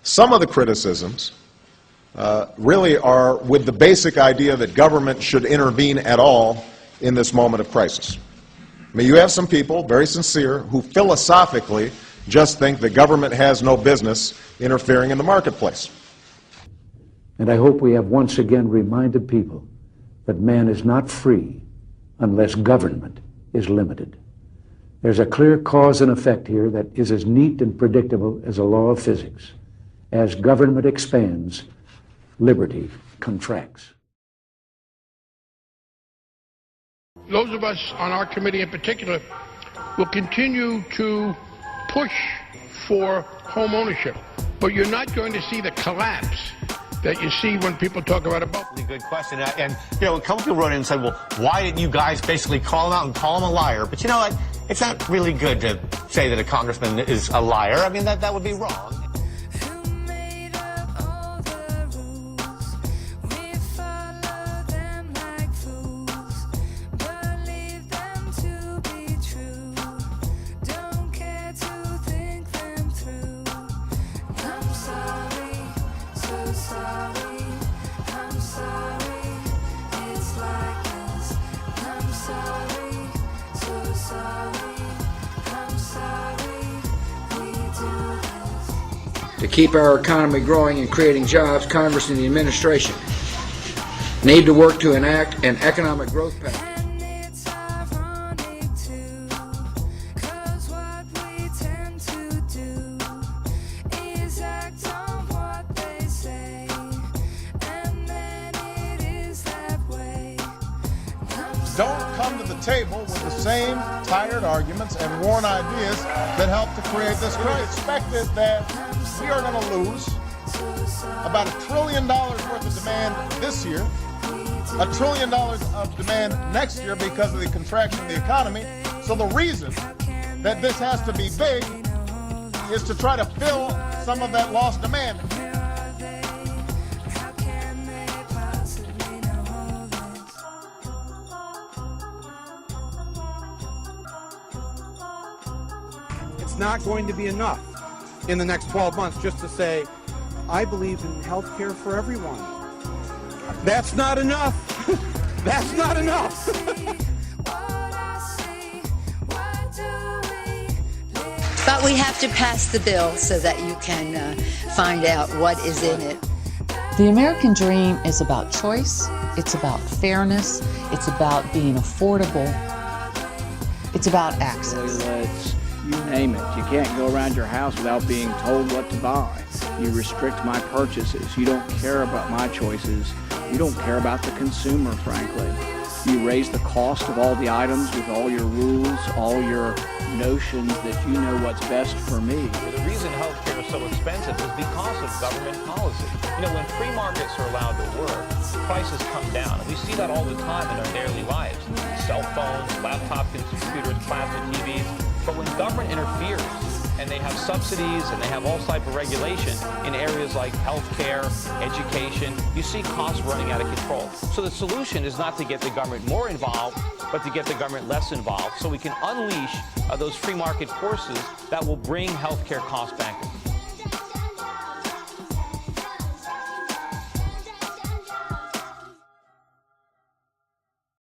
Some of the criticisms really are with the basic idea that government should intervene at all in this moment of crisis. I mean, you have some people, very sincere, who philosophically just think the government has no business interfering in the marketplace. And I hope we have once again reminded people that man is not free unless government is limited. There's a clear cause and effect here that is as neat and predictable as a law of physics. As government expands, liberty contracts. Those of us on our committee in particular will continue to push for home ownership, but you're not going to see the collapse that you see when people talk about a bubble. Good question. And, you know, a couple people wrote in and said, well, why didn't you guys basically call him out and call him a liar? But you know what? It's not really good to say that a congressman is a liar. I mean, that would be wrong. To keep our economy growing and creating jobs, Congress and the administration need to work to enact an economic growth package. Don't come to the table with the same tired arguments and worn ideas that helped to create this crisis. It's expected that we are going to lose about $1 trillion worth of demand this year, $1 trillion of demand next year because of the contraction of the economy. So the reason that this has to be big is to try to fill some of that lost demand. It's not going to be enough in the next 12 months just to say, I believe in health care for everyone. That's not enough. That's not enough. But we have to pass the bill so that you can find out what is in it. The American dream is about choice, it's about fairness, it's about being affordable, it's about access. You name it. You can't go around your house without being told what to buy. You restrict my purchases. You don't care about my choices. You don't care about the consumer, frankly. You raise the cost of all the items with all your rules, all your notions that you know what's best for me. The reason healthcare is so expensive is because of government policy. You know, when free markets are allowed to work, prices come down. And we see that all the time in our daily lives. Cell phones, laptop computers, plastic TVs. But when government interferes and they have subsidies and they have all type of regulation in areas like healthcare, education, you see costs running out of control. So the solution is not to get the government more involved, but to get the government less involved so we can unleash those free market forces that will bring healthcare costs back down.